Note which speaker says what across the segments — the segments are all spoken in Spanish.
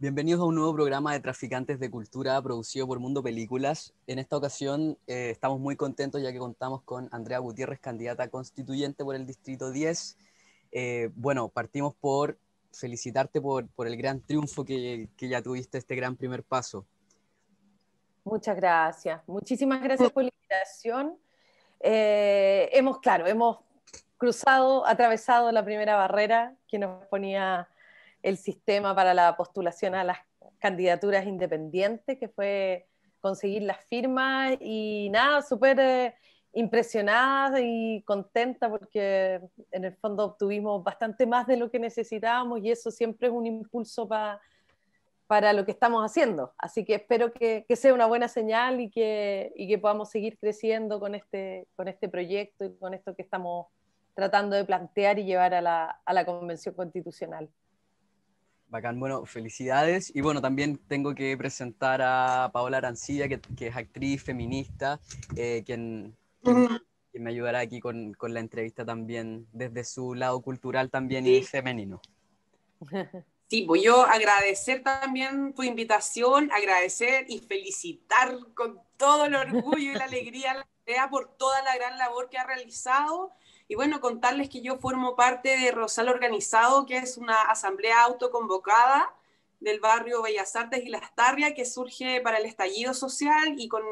Speaker 1: Bienvenidos a un nuevo programa de Traficantes de Cultura producido por Mundo Películas. En esta ocasión estamos muy contentos ya que contamos con Andrea Gutiérrez, candidata constituyente por el Distrito 10. Bueno, partimos por felicitarte por el gran triunfo que ya tuviste, este gran primer paso.
Speaker 2: Muchas gracias. Muchísimas gracias por la invitación. Hemos atravesado la primera barrera que nos ponía el sistema para la postulación a las candidaturas independientes, que fue conseguir las firmas, y nada, súper impresionada y contenta porque en el fondo obtuvimos bastante más de lo que necesitábamos, y eso siempre es un impulso para lo que estamos haciendo. Así que espero que sea una buena señal y que podamos seguir creciendo con este proyecto y con esto que estamos tratando de plantear y llevar a la Convención Constitucional.
Speaker 1: Bacán, bueno, felicidades. Y bueno, también tengo que presentar a Paola Arancilla, que es actriz feminista, quien me ayudará aquí con la entrevista también desde su lado cultural también y femenino.
Speaker 3: Sí, pues yo agradecer también tu invitación, agradecer y felicitar con todo el orgullo y la alegría a la Andrea por toda la gran labor que ha realizado. Y bueno, contarles que yo formo parte de Rosal Organizado, que es una asamblea autoconvocada del barrio Bellas Artes y Las Tarrias, que surge para el estallido social y con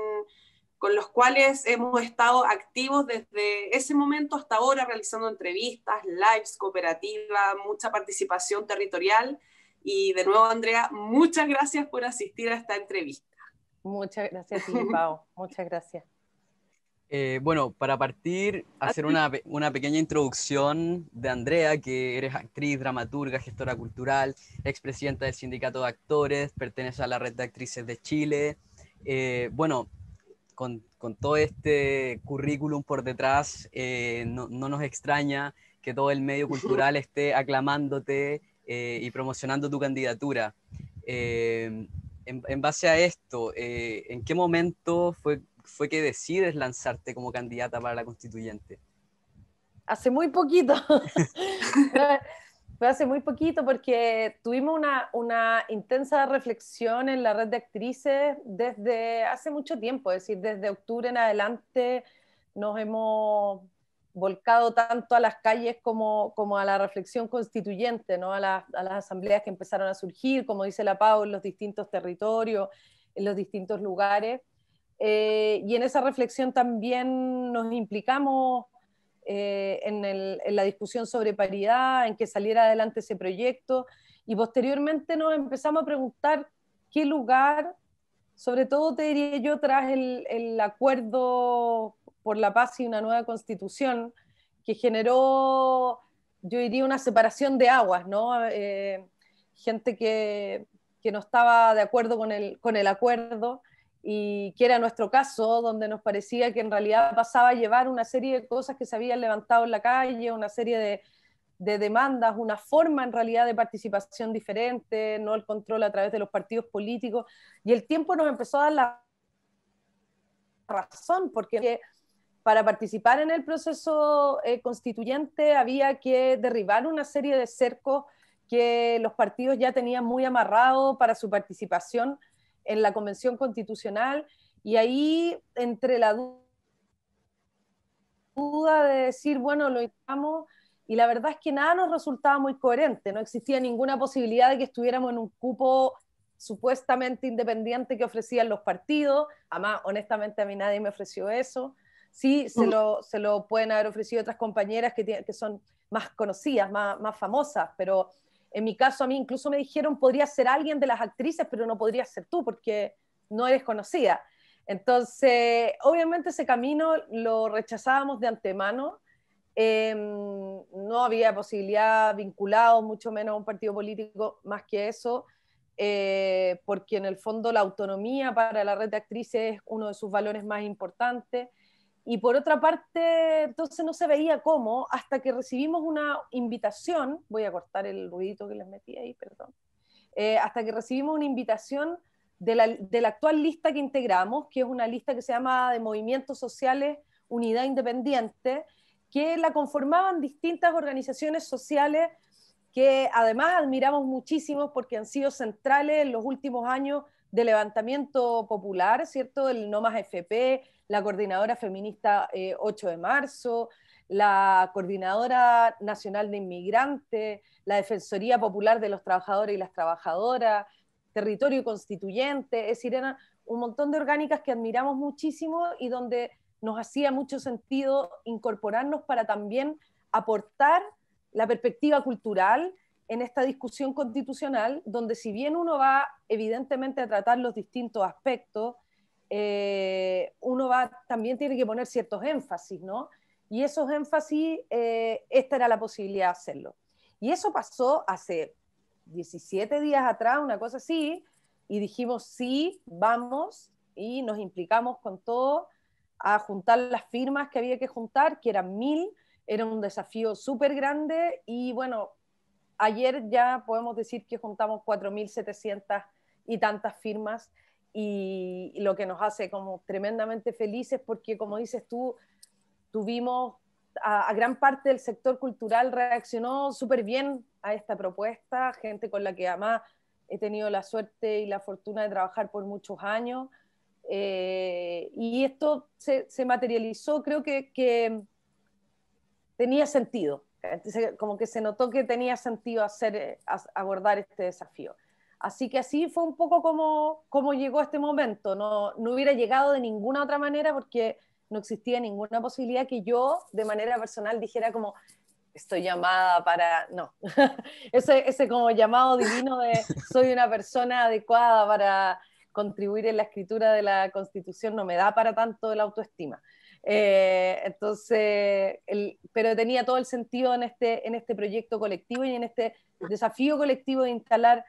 Speaker 3: los cuales hemos estado activos desde ese momento hasta ahora, realizando entrevistas, lives, cooperativas, mucha participación territorial. Y de nuevo, Andrea, muchas gracias por asistir a esta entrevista.
Speaker 2: Muchas gracias a ti, Pau. Muchas gracias.
Speaker 1: Bueno, para partir, hacer una pequeña introducción de Andrea, que eres actriz, dramaturga, gestora cultural, expresidenta del Sindicato de Actores, pertenece a la Red de Actrices de Chile. Bueno, con todo este currículum por detrás, no nos extraña que todo el medio cultural esté aclamándote y promocionando tu candidatura. En base a esto, ¿en qué momento fue que decides lanzarte como candidata para la constituyente?
Speaker 2: Hace muy poquito. Fue hace muy poquito porque tuvimos una intensa reflexión en la red de actrices desde hace mucho tiempo, es decir, desde octubre en adelante nos hemos volcado tanto a las calles como a la reflexión constituyente, ¿no? a las asambleas que empezaron a surgir, como dice la Pau, en los distintos territorios, en los distintos lugares. Y en esa reflexión también nos implicamos en la discusión sobre paridad, en que saliera adelante ese proyecto, y posteriormente nos empezamos a preguntar qué lugar, sobre todo te diría yo, tras el acuerdo por la paz y una nueva constitución, que generó, yo diría, una separación de aguas, ¿no? Gente que no estaba de acuerdo con el acuerdo, y que era nuestro caso, donde nos parecía que en realidad pasaba a llevar una serie de cosas que se habían levantado en la calle, una serie de demandas, una forma en realidad de participación diferente, no el control a través de los partidos políticos, y el tiempo nos empezó a dar la razón, porque para participar en el proceso constituyente había que derribar una serie de cercos que los partidos ya tenían muy amarrados para su participación en la Convención Constitucional, y ahí entre la duda de decir, bueno, lo intentamos, y la verdad es que nada nos resultaba muy coherente, no existía ninguna posibilidad de que estuviéramos en un cupo supuestamente independiente que ofrecían los partidos. Además, honestamente, a mí nadie me ofreció eso. Sí, se lo pueden haber ofrecido otras compañeras que son más conocidas, más famosas, pero en mi caso a mí incluso me dijeron, podría ser alguien de las actrices, pero no podría ser tú porque no eres conocida. Entonces, obviamente ese camino lo rechazábamos de antemano. No había posibilidad vinculado, mucho menos a un partido político, más que eso, porque en el fondo la autonomía para la red de actrices es uno de sus valores más importantes. Y por otra parte, entonces no se veía cómo, hasta que recibimos una invitación, voy a cortar el ruidito que les metí ahí, perdón, hasta que recibimos una invitación de la actual lista que integramos, que es una lista que se llama de Movimientos Sociales Unidad Independiente, que la conformaban distintas organizaciones sociales que además admiramos muchísimo porque han sido centrales en los últimos años de levantamiento popular, ¿cierto? El No Más FP, la Coordinadora Feminista 8 de marzo, la Coordinadora Nacional de Inmigrantes, la Defensoría Popular de los Trabajadores y las Trabajadoras, Territorio Constituyente, es decir, eran un montón de orgánicas que admiramos muchísimo y donde nos hacía mucho sentido incorporarnos para también aportar la perspectiva cultural en esta discusión constitucional, donde si bien uno va evidentemente a tratar los distintos aspectos, uno también tiene que poner ciertos énfasis, ¿no? Y esos énfasis, esta era la posibilidad de hacerlo. Y eso pasó hace 17 días atrás, una cosa así, y dijimos sí, vamos, y nos implicamos con todo a juntar las firmas que había que juntar, que eran 1000, era un desafío súper grande, y bueno, ayer ya podemos decir que juntamos 4700 y tantas firmas, y lo que nos hace como tremendamente felices, porque como dices tú, tuvimos a gran parte del sector cultural reaccionó súper bien a esta propuesta, gente con la que además he tenido la suerte y la fortuna de trabajar por muchos años, y esto se materializó, creo que tenía sentido. Entonces, como que se notó que tenía sentido abordar este desafío. Así que así fue un poco como llegó este momento. No hubiera llegado de ninguna otra manera porque no existía ninguna posibilidad que yo, de manera personal, dijera como, estoy llamada para... No, ese como llamado divino de soy una persona adecuada para contribuir en la escritura de la Constitución no me da para tanto de la autoestima. Entonces, pero tenía todo el sentido en este proyecto colectivo y en este desafío colectivo de instalar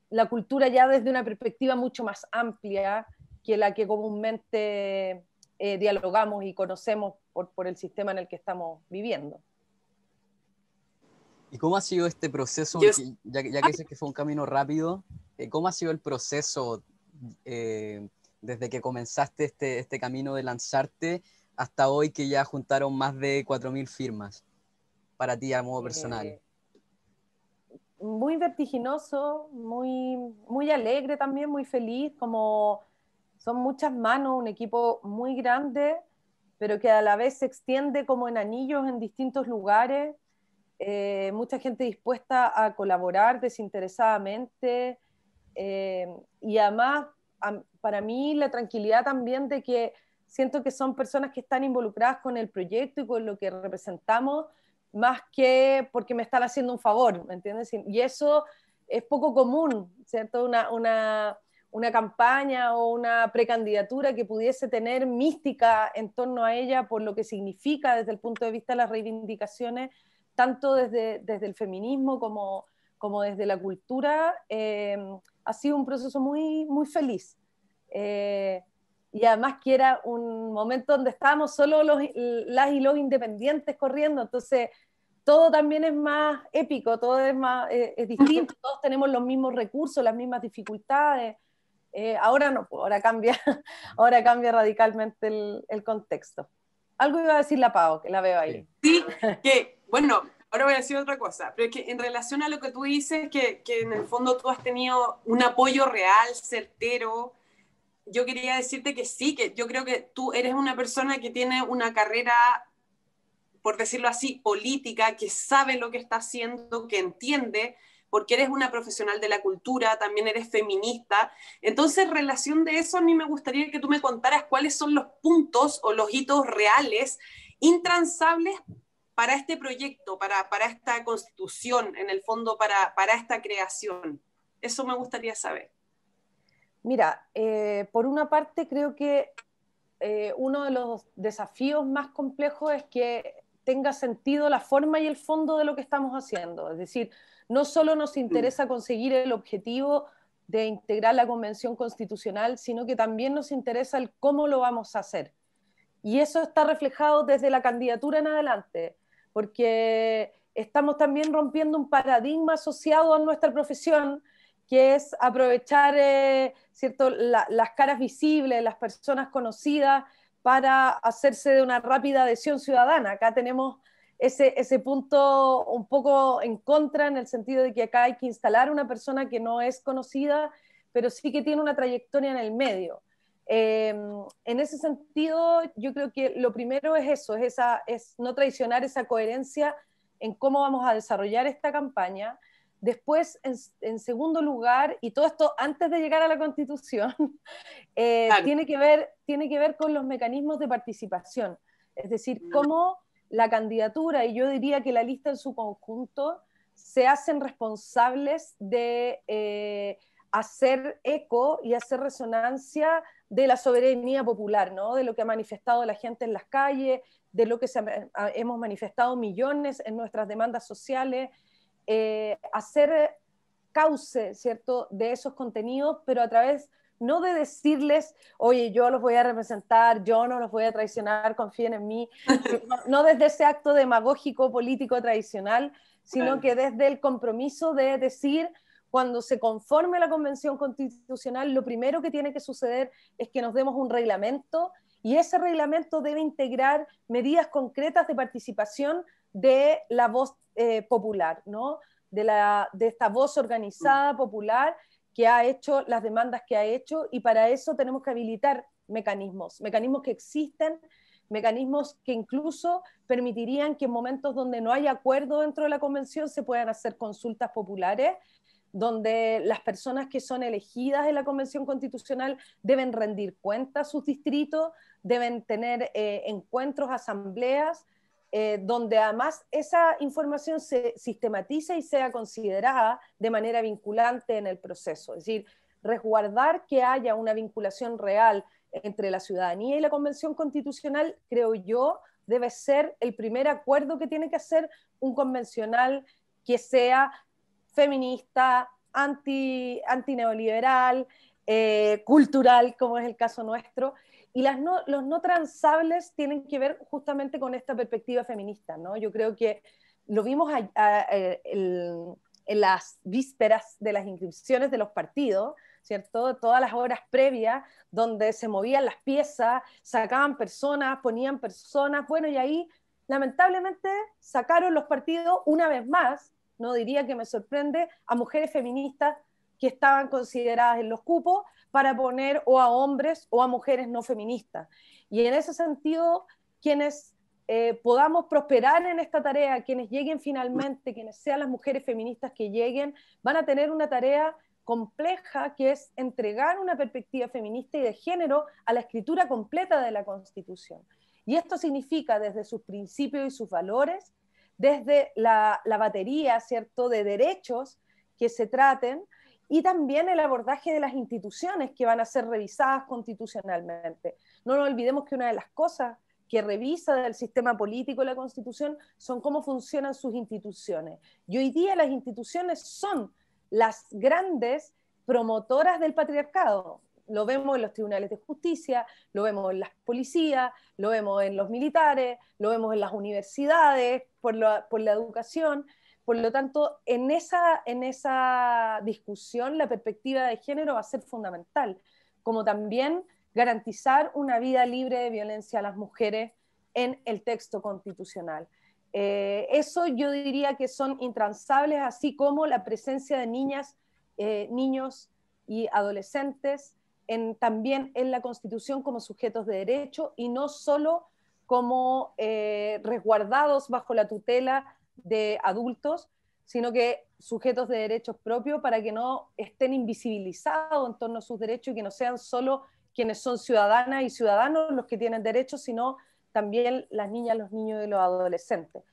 Speaker 2: la cultura ya desde una perspectiva mucho más amplia que la que comúnmente dialogamos y conocemos por el sistema en el que estamos viviendo.
Speaker 1: ¿Y cómo ha sido este proceso? Ya que dices que fue un camino rápido, ¿cómo ha sido el proceso desde que comenzaste este camino de lanzarte hasta hoy que ya juntaron más de 4000 firmas para ti a modo personal?
Speaker 2: Muy vertiginoso, muy alegre también, muy feliz, como son muchas manos, un equipo muy grande, pero que a la vez se extiende como en anillos en distintos lugares, mucha gente dispuesta a colaborar desinteresadamente, y además para mí la tranquilidad también de que siento que son personas que están involucradas con el proyecto y con lo que representamos, más que porque me están haciendo un favor, ¿me entiendes? Y eso es poco común, ¿cierto? Una campaña o una precandidatura que pudiese tener mística en torno a ella por lo que significa desde el punto de vista de las reivindicaciones, tanto desde el feminismo como desde la cultura, ha sido un proceso muy, muy feliz. Y además que era un momento donde estábamos solo las y los independientes corriendo, entonces todo también es más épico, todo es distinto, todos tenemos los mismos recursos, las mismas dificultades. Ahora no, ahora cambia radicalmente el contexto. Algo iba a decir la Pau, que la veo ahí.
Speaker 3: Sí, que bueno, ahora voy a decir otra cosa, pero es que en relación a lo que tú dices, que en el fondo tú has tenido un apoyo real, certero, yo quería decirte que sí, que yo creo que tú eres una persona que tiene una carrera, por decirlo así, política, que sabe lo que está haciendo, que entiende, porque eres una profesional de la cultura, también eres feminista. Entonces, en relación de eso, a mí me gustaría que tú me contaras cuáles son los puntos o los hitos reales, intransables para este proyecto, para esta constitución, en el fondo, para esta creación. Eso me gustaría saber.
Speaker 2: Mira, por una parte creo que uno de los desafíos más complejos es que tenga sentido la forma y el fondo de lo que estamos haciendo. Es decir, no solo nos interesa conseguir el objetivo de integrar la Convención Constitucional, sino que también nos interesa el cómo lo vamos a hacer. Y eso está reflejado desde la candidatura en adelante, porque estamos también rompiendo un paradigma asociado a nuestra profesión, que es aprovechar ¿cierto? Las caras visibles, las personas conocidas, para hacerse de una rápida adhesión ciudadana. Acá tenemos ese punto un poco en contra, en el sentido de que acá hay que instalar una persona que no es conocida, pero sí que tiene una trayectoria en el medio. En ese sentido, yo creo que lo primero es eso, es no traicionar esa coherencia en cómo vamos a desarrollar esta campaña. Después, en segundo lugar, y todo esto antes de llegar a la Constitución,
Speaker 3: Claro.
Speaker 2: tiene que ver con los mecanismos de participación. Es decir, cómo la candidatura, y yo diría que la lista en su conjunto, se hacen responsables de hacer eco y hacer resonancia de la soberanía popular, ¿no? De lo que ha manifestado la gente en las calles, de lo que hemos manifestado millones en nuestras demandas sociales, hacer cauce, ¿cierto?, de esos contenidos, pero a través no de decirles, oye, yo los voy a representar, yo no los voy a traicionar, confíen en mí, no desde ese acto demagógico político tradicional, sino que desde el compromiso de decir, cuando se conforme la Convención Constitucional, lo primero que tiene que suceder es que nos demos un reglamento, y ese reglamento debe integrar medidas concretas de participación de la voz popular, ¿no? De esta voz organizada, popular, que ha hecho las demandas que ha hecho, y para eso tenemos que habilitar mecanismos que existen, mecanismos que incluso permitirían que en momentos donde no hay acuerdo dentro de la convención se puedan hacer consultas populares, donde las personas que son elegidas en la Convención Constitucional deben rendir cuenta a sus distritos, deben tener encuentros, asambleas, donde además esa información se sistematice y sea considerada de manera vinculante en el proceso. Es decir, resguardar que haya una vinculación real entre la ciudadanía y la Convención Constitucional, creo yo, debe ser el primer acuerdo que tiene que hacer un convencional que sea feminista, antineoliberal, cultural, como es el caso nuestro. Y los no transables tienen que ver justamente con esta perspectiva feminista, ¿no? Yo creo que lo vimos en las vísperas de las inscripciones de los partidos, ¿cierto? Todas las horas previas, donde se movían las piezas, sacaban personas, ponían personas, bueno, y ahí lamentablemente sacaron los partidos una vez más, no diría que me sorprende, a mujeres feministas que estaban consideradas en los cupos, para poner o a hombres o a mujeres no feministas. Y en ese sentido, quienes podamos prosperar en esta tarea, quienes lleguen finalmente, quienes sean las mujeres feministas que lleguen, van a tener una tarea compleja, que es entregar una perspectiva feminista y de género a la escritura completa de la Constitución. Y esto significa desde sus principios y sus valores, desde la batería, ¿cierto?, de derechos que se traten, y también el abordaje de las instituciones que van a ser revisadas constitucionalmente. No nos olvidemos que una de las cosas que revisa del sistema político la Constitución son cómo funcionan sus instituciones. Y hoy día las instituciones son las grandes promotoras del patriarcado. Lo vemos en los tribunales de justicia, lo vemos en las policías, lo vemos en los militares, lo vemos en las universidades, por la educación. Por lo tanto, en esa discusión la perspectiva de género va a ser fundamental, como también garantizar una vida libre de violencia a las mujeres en el texto constitucional. Eso yo diría que son intransables, así como la presencia de niñas, niños y adolescentes también en la Constitución como sujetos de derecho, y no solo como resguardados bajo la tutela de adultos, sino que sujetos de derechos propios, para que no estén invisibilizados en torno a sus derechos, y que no sean solo quienes son ciudadanas y ciudadanos los que tienen derechos, sino también las niñas, los niños y los adolescentes.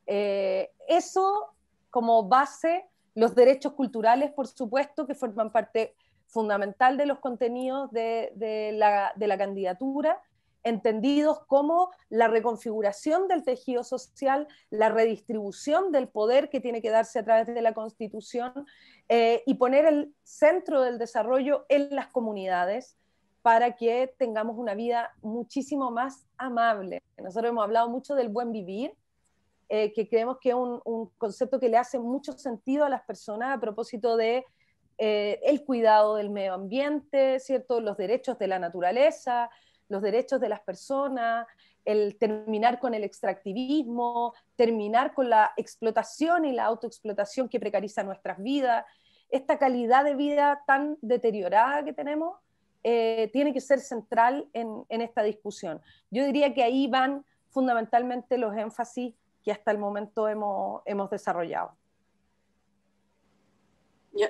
Speaker 2: Eso como base, los derechos culturales, por supuesto, que forman parte fundamental de los contenidos de la candidatura, entendidos como la reconfiguración del tejido social, la redistribución del poder que tiene que darse a través de la Constitución, y poner el centro del desarrollo en las comunidades, para que tengamos una vida muchísimo más amable. Nosotros hemos hablado mucho del buen vivir, que creemos que es un concepto que le hace mucho sentido a las personas a propósito de el cuidado del medio ambiente, ¿cierto?, los derechos de la naturaleza, los derechos de las personas, el terminar con el extractivismo, terminar con la explotación y la autoexplotación que precariza nuestras vidas. Esta calidad de vida tan deteriorada que tenemos tiene que ser central en esta discusión. Yo diría que ahí van fundamentalmente los énfasis que hasta el momento hemos desarrollado.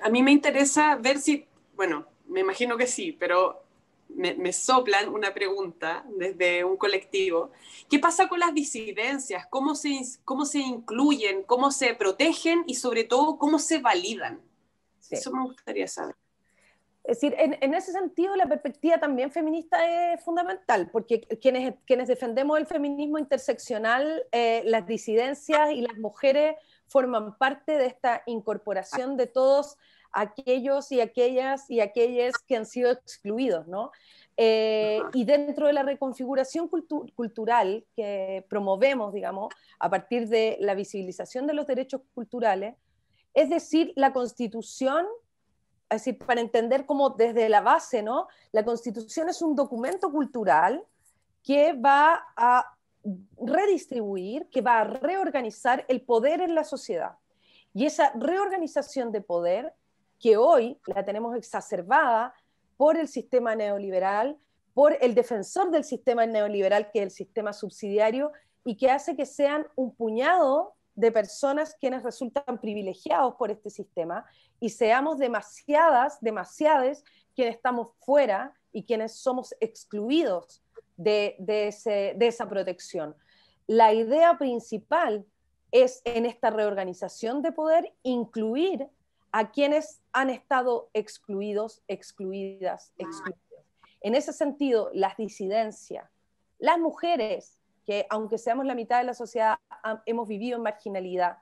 Speaker 3: A mí me interesa ver si, bueno, me imagino que sí, pero me soplan una pregunta desde un colectivo. ¿Qué pasa con las disidencias? ¿Cómo se incluyen? ¿Cómo se protegen? Y sobre todo, ¿cómo se validan? Sí. Eso me gustaría saber.
Speaker 2: Es decir, en ese sentido la perspectiva también feminista es fundamental, porque quienes defendemos el feminismo interseccional, las disidencias y las mujeres forman parte de esta incorporación de todos aquellos y aquellas que han sido excluidos, ¿no? Y dentro de la reconfiguración cultural que promovemos, digamos, a partir de la visibilización de los derechos culturales, es decir, la Constitución, es decir, para entender cómo desde la base, ¿no? La Constitución es un documento cultural que va a redistribuir, que va a reorganizar el poder en la sociedad. Y esa reorganización de poder, que hoy la tenemos exacerbada por el sistema neoliberal, por el defensor del sistema neoliberal, que es el sistema subsidiario, y que hace que sean un puñado de personas quienes resultan privilegiados por este sistema, y seamos demasiadas quienes estamos fuera y quienes somos excluidos de esa protección. La idea principal es, en esta reorganización de poder, incluir a quienes han estado excluidas. En ese sentido, las disidencias, las mujeres, que aunque seamos la mitad de la sociedad, hemos vivido en marginalidad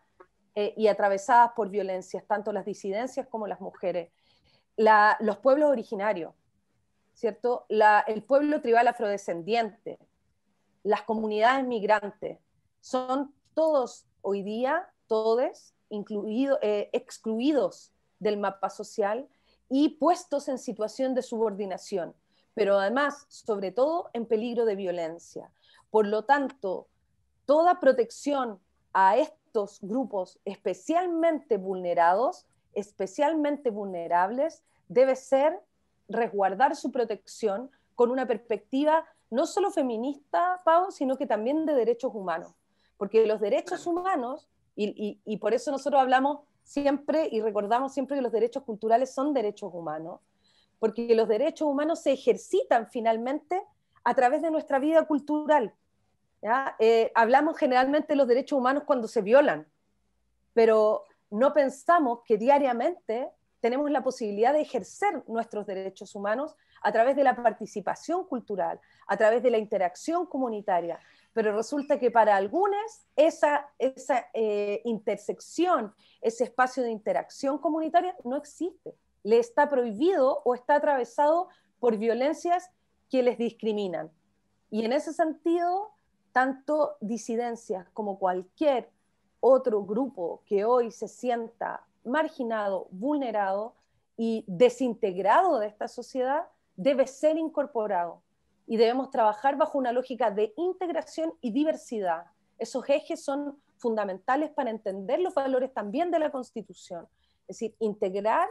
Speaker 2: y atravesadas por violencias, tanto las disidencias como las mujeres, los pueblos originarios, ¿cierto? El pueblo tribal afrodescendiente, las comunidades migrantes, son todos hoy día, todos excluidos del mapa social y puestos en situación de subordinación, pero además, sobre todo, en peligro de violencia. Por lo tanto, toda protección a estos grupos especialmente vulnerados, especialmente vulnerables, debe ser resguardar su protección con una perspectiva no solo feminista, Pau, sino que también de derechos humanos. Porque los derechos humanos, y por eso nosotros hablamos siempre y recordamos siempre que los derechos culturales son derechos humanos, porque los derechos humanos se ejercitan finalmente a través de nuestra vida cultural. ¿Ya? Hablamos generalmente de los derechos humanos cuando se violan, pero no pensamos que diariamente tenemos la posibilidad de ejercer nuestros derechos humanos a través de la participación cultural, a través de la interacción comunitaria. Pero resulta que para algunos esa intersección, ese espacio de interacción comunitaria no existe. Le está prohibido o está atravesado por violencias que les discriminan. Y en ese sentido, tanto disidencias como cualquier otro grupo que hoy se sienta marginado, vulnerado y desintegrado de esta sociedad, debe ser incorporado. Y debemos trabajar bajo una lógica de integración y diversidad. Esos ejes son fundamentales para entender los valores también de la Constitución. Es decir, integrar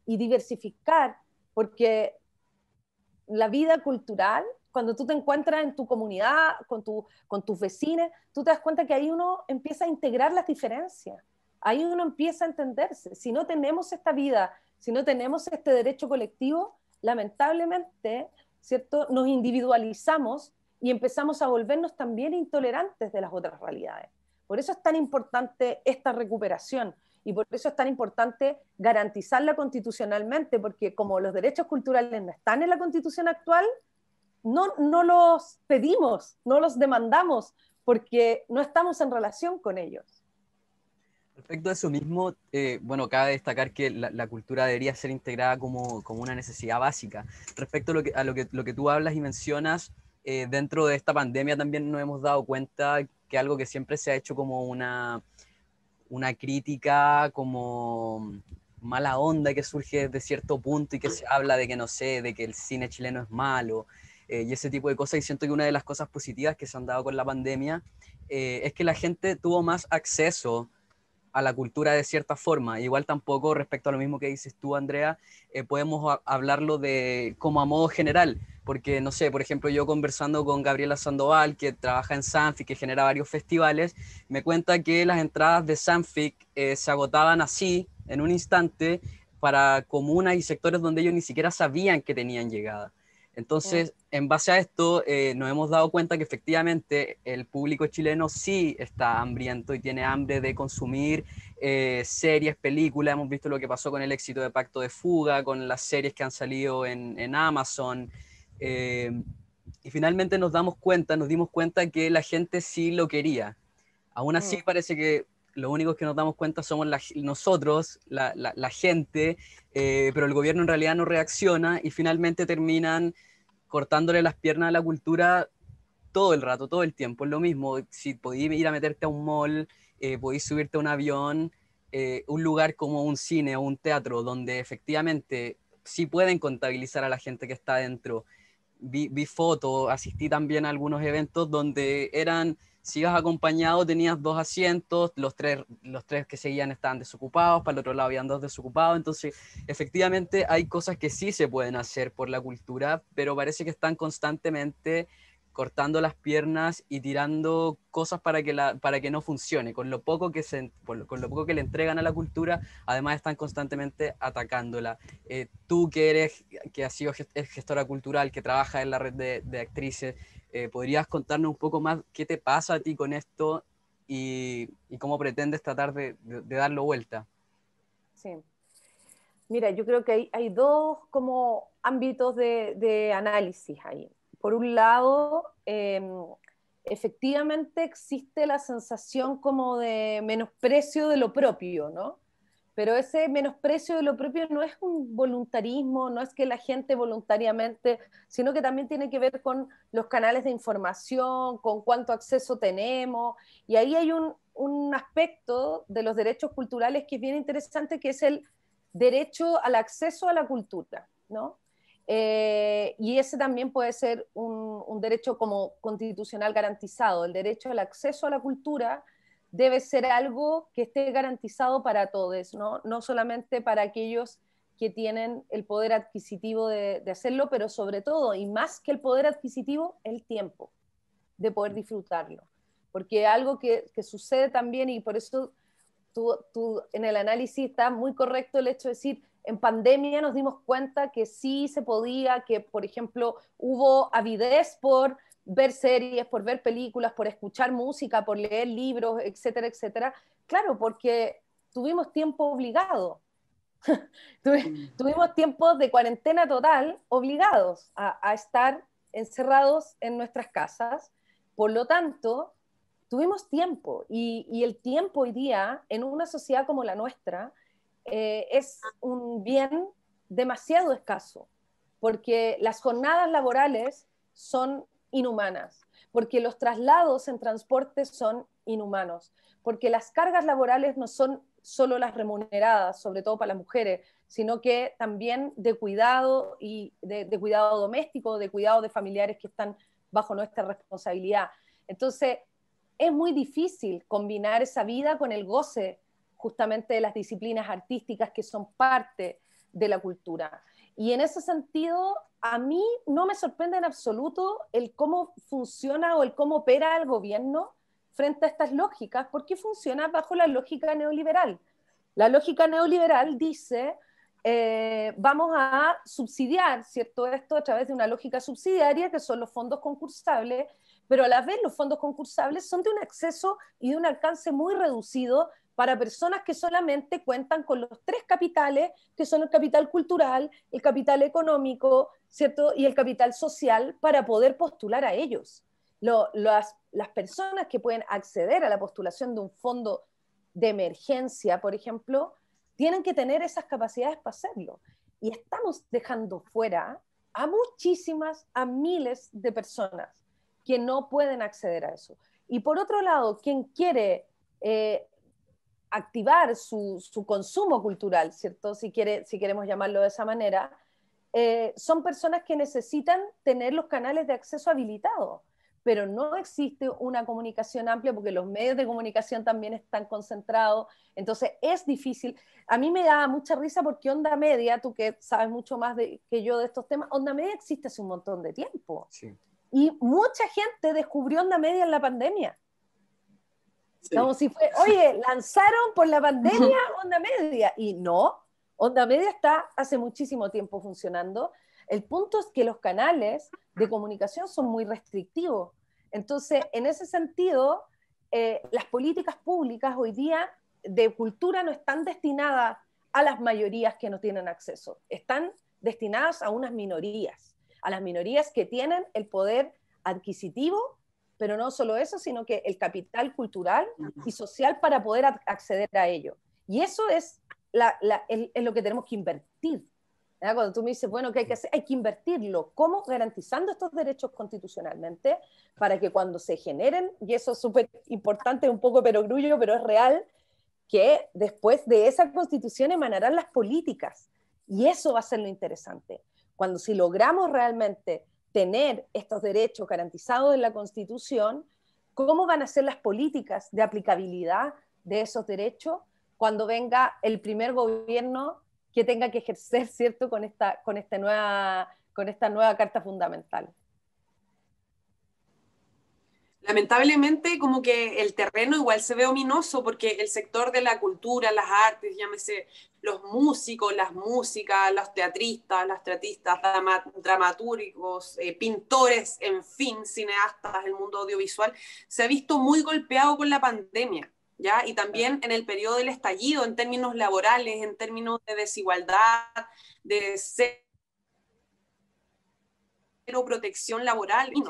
Speaker 2: y diversificar, porque la vida cultural, cuando tú te encuentras en tu comunidad, con tus vecinos, tú te das cuenta que ahí uno empieza a integrar las diferencias, ahí uno empieza a entenderse. Si no tenemos esta vida, si no tenemos este derecho colectivo, lamentablemente, ¿cierto?, nos individualizamos y empezamos a volvernos también intolerantes de las otras realidades. Por eso es tan importante esta recuperación y por eso es tan importante garantizarla constitucionalmente, porque como los derechos culturales no están en la Constitución actual, no los pedimos, no los demandamos, porque no estamos en relación con ellos.
Speaker 1: Respecto a eso mismo, bueno, cabe destacar que la cultura debería ser integrada como una necesidad básica. Respecto a lo que tú hablas y mencionas, dentro de esta pandemia también nos hemos dado cuenta que algo que siempre se ha hecho como una crítica como mala onda que surge desde cierto punto y que se habla de que, no sé, de que el cine chileno es malo, y ese tipo de cosas, y siento que una de las cosas positivas que se han dado con la pandemia es que la gente tuvo más acceso a la cultura de cierta forma. Igual tampoco, respecto a lo mismo que dices tú, Andrea, podemos hablarlo de como a modo general, porque, no sé, por ejemplo, yo conversando con Gabriela Sandoval, que trabaja en Sanfic, que genera varios festivales, me cuenta que las entradas de Sanfic se agotaban así, en un instante, para comunas y sectores donde ellos ni siquiera sabían que tenían llegada. Entonces, en base a esto, nos hemos dado cuenta que efectivamente el público chileno sí está hambriento y tiene hambre de consumir series, películas. Hemos visto lo que pasó con el éxito de Pacto de Fuga, con las series que han salido en Amazon. Y finalmente nos dimos cuenta que la gente sí lo quería. Aún así parece que los únicos que nos damos cuenta somos nosotros, la gente, pero el gobierno en realidad no reacciona y finalmente terminan cortándole las piernas a la cultura todo el rato, todo el tiempo. Es lo mismo, si podéis ir a meterte a un mall, podéis subirte a un avión, un lugar como un cine o un teatro donde efectivamente sí pueden contabilizar a la gente que está dentro. Vi fotos, asistí también a algunos eventos donde eran, si ibas acompañado tenías 2 asientos, los tres que seguían estaban desocupados, para el otro lado habían 2 desocupados, entonces efectivamente hay cosas que sí se pueden hacer por la cultura, pero parece que están constantemente cortando las piernas y tirando cosas para que no funcione, con lo poco con lo poco que le entregan a la cultura, además están constantemente atacándola. Tú que has sido gestora cultural, que trabaja en la red de actrices, ¿podrías contarnos un poco más qué te pasa a ti con esto y cómo pretendes tratar de darlo vuelta?
Speaker 2: Sí. Mira, yo creo que hay dos como ámbitos de análisis ahí. Por un lado, efectivamente existe la sensación como de menosprecio de lo propio, ¿no? Pero ese menosprecio de lo propio no es un voluntarismo, no es que la gente voluntariamente, sino que también tiene que ver con los canales de información, con cuánto acceso tenemos, y ahí hay un aspecto de los derechos culturales que es bien interesante, que es el derecho al acceso a la cultura, ¿no? Y ese también puede ser un derecho como constitucional garantizado. El derecho al acceso a la cultura debe ser algo que esté garantizado para todos, ¿no? No solamente para aquellos que tienen el poder adquisitivo de hacerlo, pero sobre todo, y más que el poder adquisitivo, el tiempo de poder disfrutarlo. Porque algo que sucede también, y por eso tú en el análisis está muy correcto el hecho de decir, en pandemia nos dimos cuenta que sí se podía, que por ejemplo hubo avidez por ver series, por ver películas, por escuchar música, por leer libros, etcétera, etcétera. Claro, porque tuvimos tiempo obligado. Tuvimos tiempos de cuarentena total obligados a estar encerrados en nuestras casas. Por lo tanto, tuvimos tiempo y el tiempo hoy día en una sociedad como la nuestra es un bien demasiado escaso, porque las jornadas laborales son inhumanas, porque los traslados en transporte son inhumanos, porque las cargas laborales no son solo las remuneradas, sobre todo para las mujeres, sino que también de cuidado y de cuidado doméstico, de cuidado de familiares que están bajo nuestra responsabilidad. Entonces, es muy difícil combinar esa vida con el goce justamente de las disciplinas artísticas que son parte de la cultura. Y en ese sentido, a mí no me sorprende en absoluto el cómo funciona o el cómo opera el gobierno frente a estas lógicas, porque funciona bajo la lógica neoliberal. La lógica neoliberal dice, vamos a subsidiar, ¿cierto? Esto a través de una lógica subsidiaria, que son los fondos concursables, pero a la vez los fondos concursables son de un acceso y de un alcance muy reducido para personas que solamente cuentan con los 3 capitales, que son el capital cultural, el capital económico, ¿cierto? Y el capital social, para poder postular a ellos. Las personas que pueden acceder a la postulación de un fondo de emergencia, por ejemplo, tienen que tener esas capacidades para hacerlo. Y estamos dejando fuera a muchísimas, a miles de personas que no pueden acceder a eso. Y por otro lado, quien quiere activar su consumo cultural, ¿cierto? Si queremos llamarlo de esa manera, son personas que necesitan tener los canales de acceso habilitados, pero no existe una comunicación amplia porque los medios de comunicación también están concentrados, entonces es difícil. A mí me da mucha risa porque Onda Media, tú que sabes mucho más que yo de estos temas, Onda Media existe hace un montón de tiempo.
Speaker 1: Sí.
Speaker 2: Y mucha gente descubrió Onda Media en la pandemia. Sí. Como si fue, oye, lanzaron por la pandemia Onda Media. Y no, Onda Media está hace muchísimo tiempo funcionando. El punto es que los canales de comunicación son muy restrictivos. Entonces, en ese sentido, las políticas públicas hoy día de cultura no están destinadas a las mayorías que no tienen acceso. Están destinadas a unas minorías, a las minorías que tienen el poder adquisitivo, pero no solo eso, sino que el capital cultural y social para poder acceder a ello. Y eso es lo que tenemos que invertir. ¿verdad? Cuando tú me dices, bueno, ¿qué hay que hacer? Hay que invertirlo. ¿Cómo? Garantizando estos derechos constitucionalmente para que cuando se generen, y eso es súper importante, un poco perogrullo, pero es real, que después de esa constitución emanarán las políticas. Y eso va a ser lo interesante. Cuando si logramos realmente tener estos derechos garantizados en la Constitución, ¿cómo van a ser las políticas de aplicabilidad de esos derechos cuando venga el primer gobierno que tenga que ejercer, ¿cierto?, con esta nueva Carta Fundamental?
Speaker 3: Lamentablemente, como que el terreno igual se ve ominoso porque el sector de la cultura, las artes, llámese los músicos, las músicas, los teatristas, las teatristas, dramaturgos, pintores, en fin, cineastas, el mundo audiovisual, se ha visto muy golpeado con la pandemia, ¿ya? Y también en el periodo del estallido, en términos laborales, en términos de desigualdad, de cero protección laboral.
Speaker 2: Sí.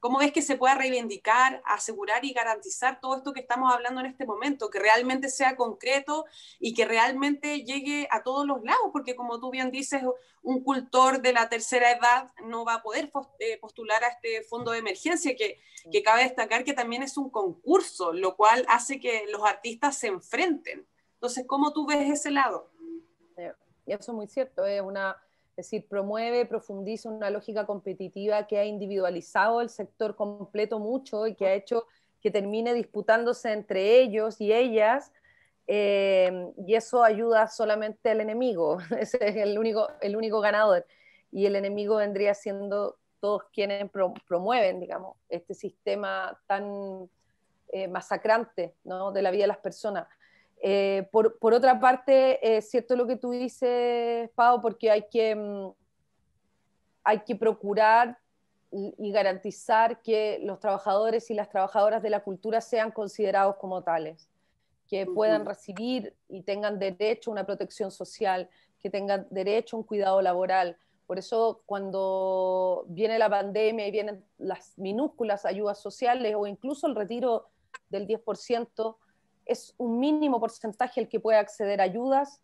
Speaker 3: ¿Cómo ves que se pueda reivindicar, asegurar y garantizar todo esto que estamos hablando en este momento? Que realmente sea concreto y que realmente llegue a todos los lados, porque como tú bien dices, un cultor de la tercera edad no va a poder postular a este fondo de emergencia, que cabe destacar que también es un concurso, lo cual hace que los artistas se enfrenten. Entonces, ¿cómo tú ves ese lado?
Speaker 2: Y eso es muy cierto, es decir, promueve, profundiza una lógica competitiva que ha individualizado el sector completo mucho y que ha hecho que termine disputándose entre ellos y ellas, y eso ayuda solamente al enemigo, ese es el único ganador, y el enemigo vendría siendo todos quienes promueven, digamos, este sistema tan masacrante, ¿no?, de la vida de las personas. Por otra parte, es cierto lo que tú dices, Pau, porque hay que procurar y garantizar que los trabajadores y las trabajadoras de la cultura sean considerados como tales, que puedan recibir y tengan derecho a una protección social, que tengan derecho a un cuidado laboral. Por eso cuando viene la pandemia y vienen las minúsculas ayudas sociales o incluso el retiro del 10%, es un mínimo porcentaje el que puede acceder a ayudas,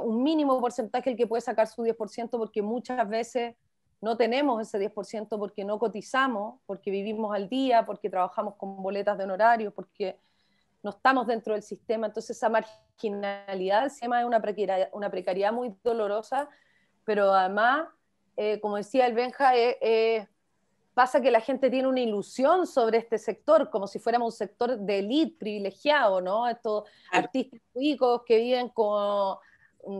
Speaker 2: un mínimo porcentaje el que puede sacar su 10%, porque muchas veces no tenemos ese 10% porque no cotizamos, porque vivimos al día, porque trabajamos con boletas de honorarios, porque no estamos dentro del sistema. Entonces esa marginalidad del sistema es una precariedad muy dolorosa, pero además, como decía el Benja, pasa que la gente tiene una ilusión sobre este sector, como si fuéramos un sector de élite privilegiado, ¿no? Estos artistas ricos que viven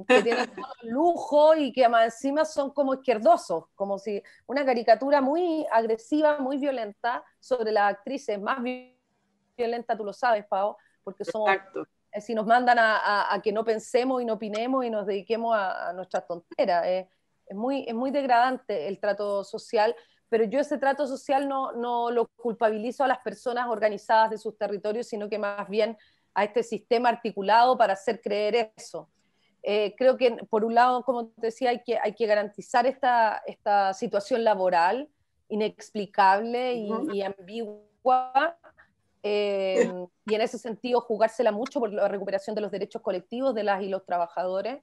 Speaker 2: que tienen todo el lujo y que más encima son como izquierdosos, como si una caricatura muy agresiva, muy violenta sobre las actrices, más violenta, tú lo sabes, Pau, porque somos, si nos mandan a que no pensemos y no opinemos y nos dediquemos a nuestras tonteras. Es muy degradante el trato social, pero yo ese trato social no lo culpabilizo a las personas organizadas de sus territorios, sino que más bien a este sistema articulado para hacer creer eso. Creo que, por un lado, como te decía, hay que garantizar esta situación laboral inexplicable y ambigua, y en ese sentido jugársela mucho por la recuperación de los derechos colectivos de las y los trabajadores,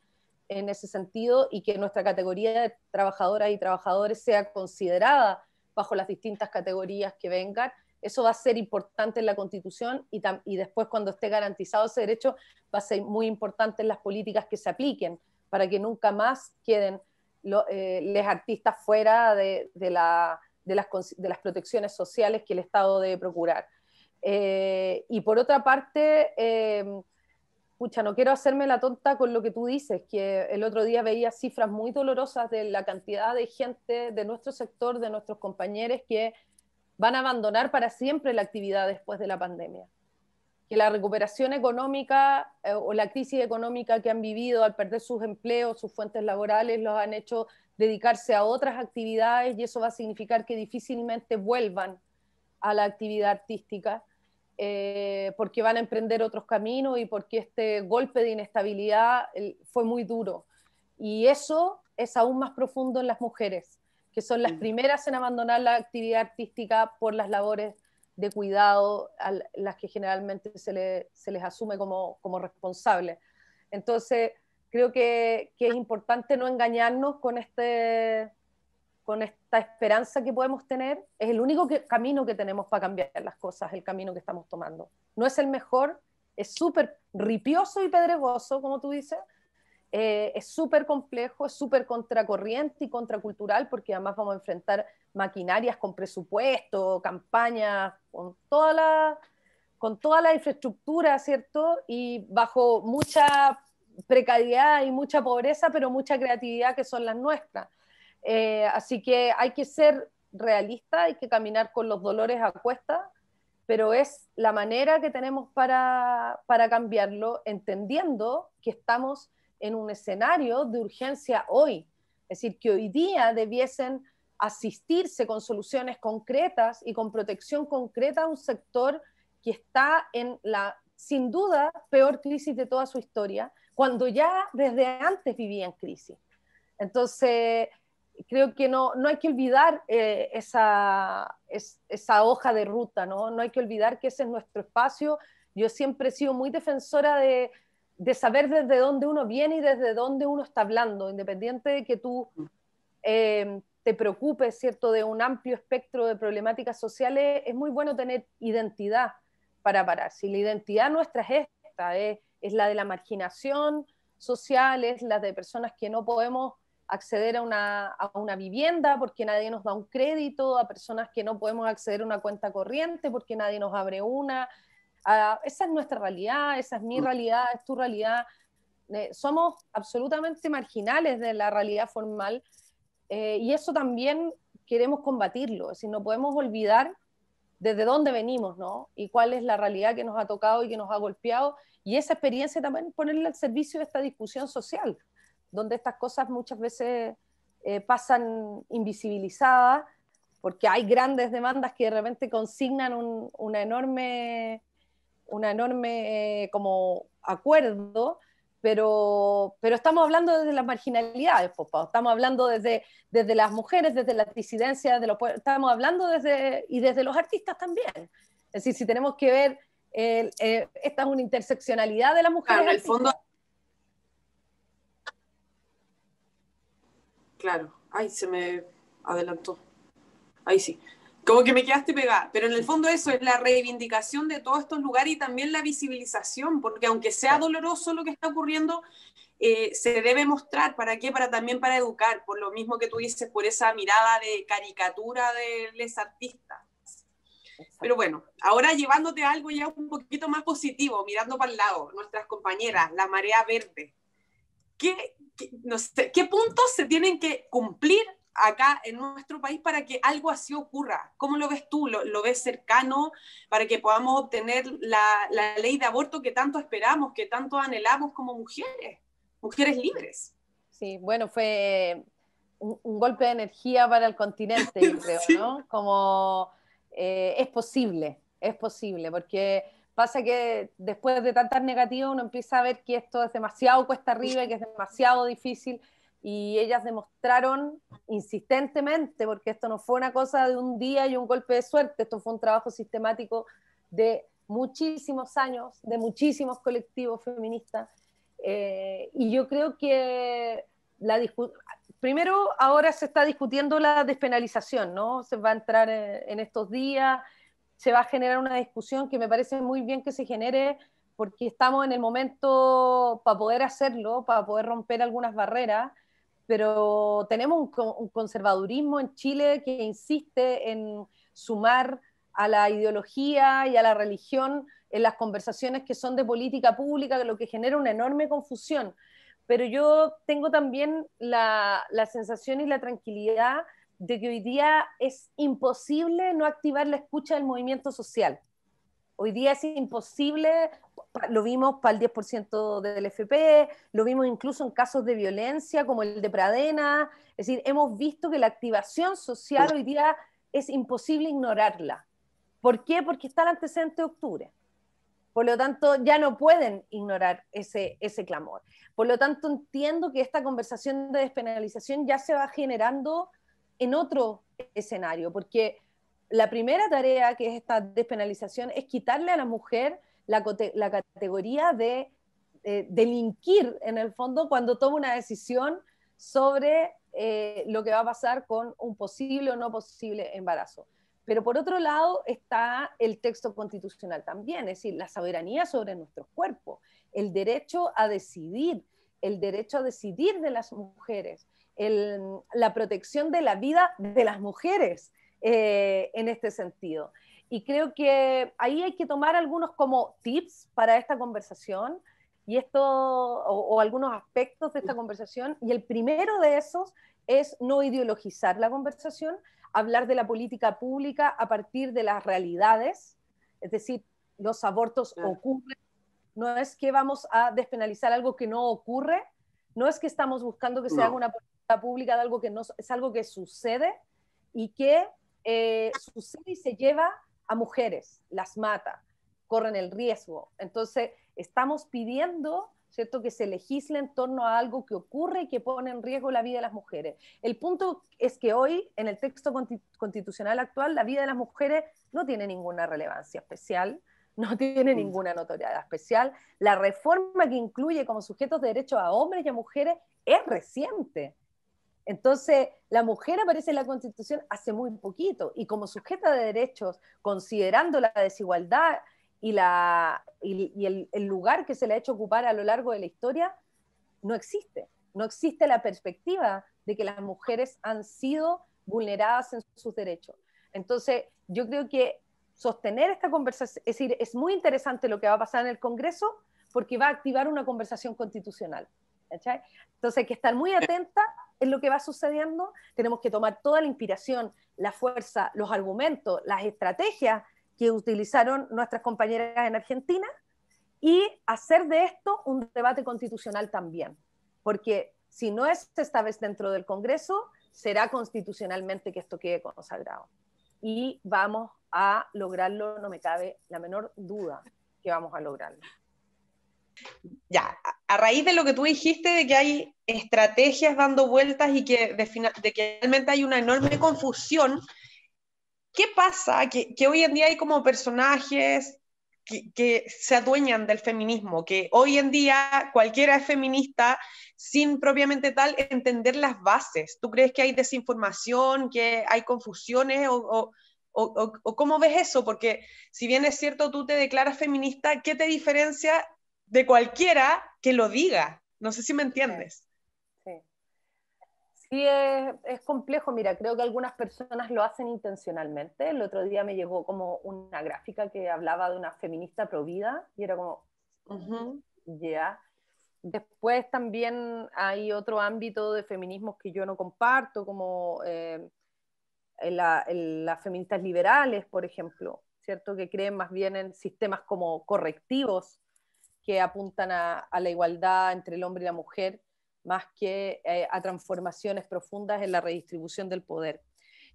Speaker 2: en ese sentido, y que nuestra categoría de trabajadoras y trabajadores sea considerada bajo las distintas categorías que vengan. Eso va a ser importante en la Constitución y después, cuando esté garantizado ese derecho, va a ser muy importante en las políticas que se apliquen para que nunca más queden los artistas fuera de las protecciones sociales que el Estado debe procurar. Y por otra parte, no quiero hacerme la tonta con lo que tú dices, que el otro día veía cifras muy dolorosas de la cantidad de gente de nuestro sector, de nuestros compañeros, que van a abandonar para siempre la actividad después de la pandemia. Que la recuperación económica o la crisis económica que han vivido al perder sus empleos, sus fuentes laborales, los han hecho dedicarse a otras actividades, y eso va a significar que difícilmente vuelvan a la actividad artística, porque van a emprender otros caminos y porque este golpe de inestabilidad fue muy duro. Y eso es aún más profundo en las mujeres, que son las primeras en abandonar la actividad artística por las labores de cuidado a las que generalmente se les asume como responsables. Entonces, creo que es importante no engañarnos con esta esperanza que podemos tener. Es el único camino que tenemos para cambiar las cosas, el camino que estamos tomando. No es el mejor, es súper ripioso y pedregoso, como tú dices, es súper complejo, es súper contracorriente y contracultural, porque además vamos a enfrentar maquinarias con presupuesto, campañas, con toda la infraestructura, ¿cierto? Y bajo mucha precariedad y mucha pobreza, pero mucha creatividad, que son las nuestras. Así que hay que ser realista, hay que caminar con los dolores a cuestas, pero es la manera que tenemos para cambiarlo, entendiendo que estamos en un escenario de urgencia hoy. Es decir, que hoy día debiesen asistirse con soluciones concretas y con protección concreta a un sector que está en la, sin duda, peor crisis de toda su historia, cuando ya desde antes vivía en crisis. Entonces, creo que no hay que olvidar esa hoja de ruta, ¿no? No hay que olvidar que ese es nuestro espacio. Yo siempre he sido muy defensora de saber desde dónde uno viene y desde dónde uno está hablando, independiente de que tú te preocupes, ¿cierto?, de un amplio espectro de problemáticas sociales. Es muy bueno tener identidad para parar. Si la identidad nuestra es esta, es la de la marginación social, es la de personas que no podemos acceder a una vivienda porque nadie nos da un crédito, a personas que no podemos acceder a una cuenta corriente porque nadie nos abre una. Esa es nuestra realidad, esa es mi realidad, es tu realidad. Somos absolutamente marginales de la realidad formal, y eso también queremos combatirlo. Es decir, no podemos olvidar desde dónde venimos, ¿no? Y cuál es la realidad que nos ha tocado y que nos ha golpeado, y esa experiencia también ponerla al servicio de esta discusión social, donde estas cosas muchas veces pasan invisibilizadas, porque hay grandes demandas que de repente consignan una enorme como acuerdo, pero estamos hablando desde las marginalidades, estamos hablando desde las mujeres, desde las disidencias, estamos hablando desde los artistas también. Es decir, si tenemos que ver, esta es una interseccionalidad de las mujeres.
Speaker 3: Claro, en el fondo. Claro, ay, se me adelantó. Ahí sí. Como que me quedaste pegada, pero en el fondo eso es la reivindicación de todos estos lugares y también la visibilización, porque aunque sea doloroso lo que está ocurriendo, se debe mostrar. ¿Para qué? También para educar, por lo mismo que tú dices, por esa mirada de caricatura de los artistas. Pero bueno, ahora llevándote a algo ya un poquito más positivo, mirando para el lado, nuestras compañeras, la marea verde. No sé, ¿qué puntos se tienen que cumplir acá en nuestro país para que algo así ocurra? ¿Cómo lo ves tú? ¿Lo ves cercano para que podamos obtener la ley de aborto que tanto esperamos, que tanto anhelamos como mujeres libres?
Speaker 2: Sí, bueno, fue un golpe de energía para el continente, yo creo, sí, ¿no? Como es posible, porque pasa que después de tantas negativas uno empieza a ver que esto es demasiado cuesta arriba y que es demasiado difícil, y ellas demostraron insistentemente, porque esto no fue una cosa de un día y un golpe de suerte, esto fue un trabajo sistemático de muchísimos años, de muchísimos colectivos feministas, y yo creo que primero ahora se está discutiendo la despenalización, ¿no? Se va a entrar en estos días, se va a generar una discusión que me parece muy bien que se genere, porque estamos en el momento para poder hacerlo, para poder romper algunas barreras, pero tenemos un conservadurismo en Chile que insiste en sumar a la ideología y a la religión en las conversaciones que son de política pública, lo que genera una enorme confusión. Pero yo tengo también la sensación y la tranquilidad de que hoy día es imposible no activar la escucha del movimiento social. Hoy día es imposible, lo vimos para el 10% del FP, lo vimos incluso en casos de violencia como el de Pradena, es decir, hemos visto que la activación social hoy día es imposible ignorarla. ¿Por qué? Porque está el antecedente de octubre. Por lo tanto, ya no pueden ignorar ese clamor. Por lo tanto, entiendo que esta conversación de despenalización ya se va generando en otro escenario, porque la primera tarea que es esta despenalización es quitarle a la mujer la categoría de delinquir, en el fondo, cuando toma una decisión sobre lo que va a pasar con un posible o no posible embarazo. Pero por otro lado está el texto constitucional también, es decir, la soberanía sobre nuestros cuerpos, el derecho a decidir de las mujeres, la protección de la vida de las mujeres en este sentido. Y creo que ahí hay que tomar algunos como tips para esta conversación y o algunos aspectos de esta conversación, y el primero de esos es no ideologizar la conversación, hablar de la política pública a partir de las realidades, es decir, los abortos ocurren, no es que vamos a despenalizar algo que no ocurre, no es que estamos buscando que se haga una política pública de algo que no, es algo que sucede y que sucede y se lleva a mujeres, las mata, corren el riesgo. Entonces, estamos pidiendo, ¿cierto?, que se legisle en torno a algo que ocurre y que pone en riesgo la vida de las mujeres. El punto es que hoy, en el texto constitucional actual, la vida de las mujeres no tiene ninguna relevancia especial, no tiene ninguna notoriedad especial. La reforma que incluye como sujetos de derechos a hombres y a mujeres es reciente. Entonces, la mujer aparece en la Constitución hace muy poquito, y como sujeta de derechos, considerando la desigualdad y el lugar que se le ha hecho ocupar a lo largo de la historia, no existe. No existe la perspectiva de que las mujeres han sido vulneradas en sus derechos. Entonces, yo creo que sostener esta conversación, es decir, es muy interesante lo que va a pasar en el Congreso, porque va a activar una conversación constitucional. ¿Cachai? Entonces hay que estar muy atenta en lo que va sucediendo, tenemos que tomar toda la inspiración, la fuerza, los argumentos, las estrategias que utilizaron nuestras compañeras en Argentina y hacer de esto un debate constitucional también, porque si no es esta vez dentro del Congreso, será constitucionalmente que esto quede consagrado. Y vamos a lograrlo, no me cabe la menor duda que vamos a lograrlo.
Speaker 4: Ya, a raíz de lo que tú dijiste, de que hay estrategias dando vueltas y que realmente hay una enorme confusión, ¿qué pasa? Que hoy en día hay como personajes que se adueñan del feminismo, que hoy en día cualquiera es feminista sin propiamente tal entender las bases. ¿Tú crees que hay desinformación, que hay confusiones o cómo ves eso? Porque si bien es cierto, tú te declaras feminista, ¿qué te diferencia de cualquiera que lo diga? No sé si me entiendes.
Speaker 2: Sí, es complejo. Mira, creo que algunas personas lo hacen intencionalmente. El otro día me llegó como una gráfica que hablaba de una feminista provida y era como, ya. Después también hay otro ámbito de feminismos que yo no comparto, como las feministas liberales, por ejemplo, ¿cierto? Que creen más bien en sistemas como correctivos que apuntan a la igualdad entre el hombre y la mujer, más que a transformaciones profundas en la redistribución del poder.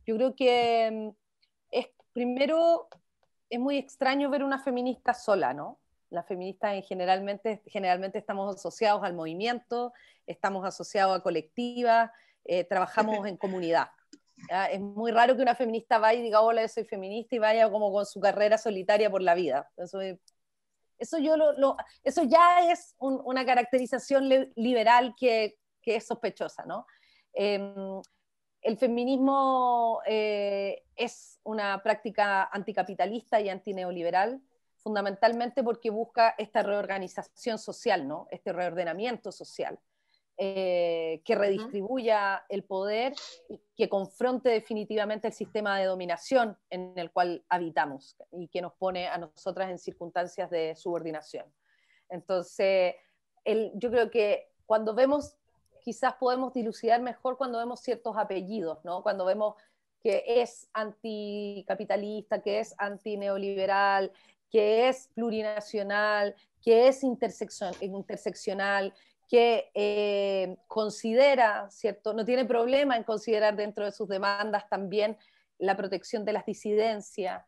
Speaker 2: Yo creo que primero es muy extraño ver una feminista sola, ¿no? Las feministas generalmente estamos asociados al movimiento, estamos asociados a colectivas, trabajamos en comunidad. Es muy raro que una feminista vaya y diga, hola, yo soy feminista, y vaya como con su carrera solitaria por la vida. Eso ya es una caracterización liberal que es sospechosa, ¿no? El feminismo es una práctica anticapitalista y antineoliberal, fundamentalmente porque busca esta reorganización social, ¿no? Este reordenamiento social. que redistribuya el poder y que confronte definitivamente el sistema de dominación en el cual habitamos y que nos pone a nosotras en circunstancias de subordinación. Entonces, yo creo que cuando vemos, quizás podemos dilucidar mejor cuando vemos ciertos apellidos, ¿no? Cuando vemos que es anticapitalista, que es antineoliberal, que es plurinacional, que es interseccional, que considera, ¿cierto? No tiene problema en considerar dentro de sus demandas también la protección de las disidencias.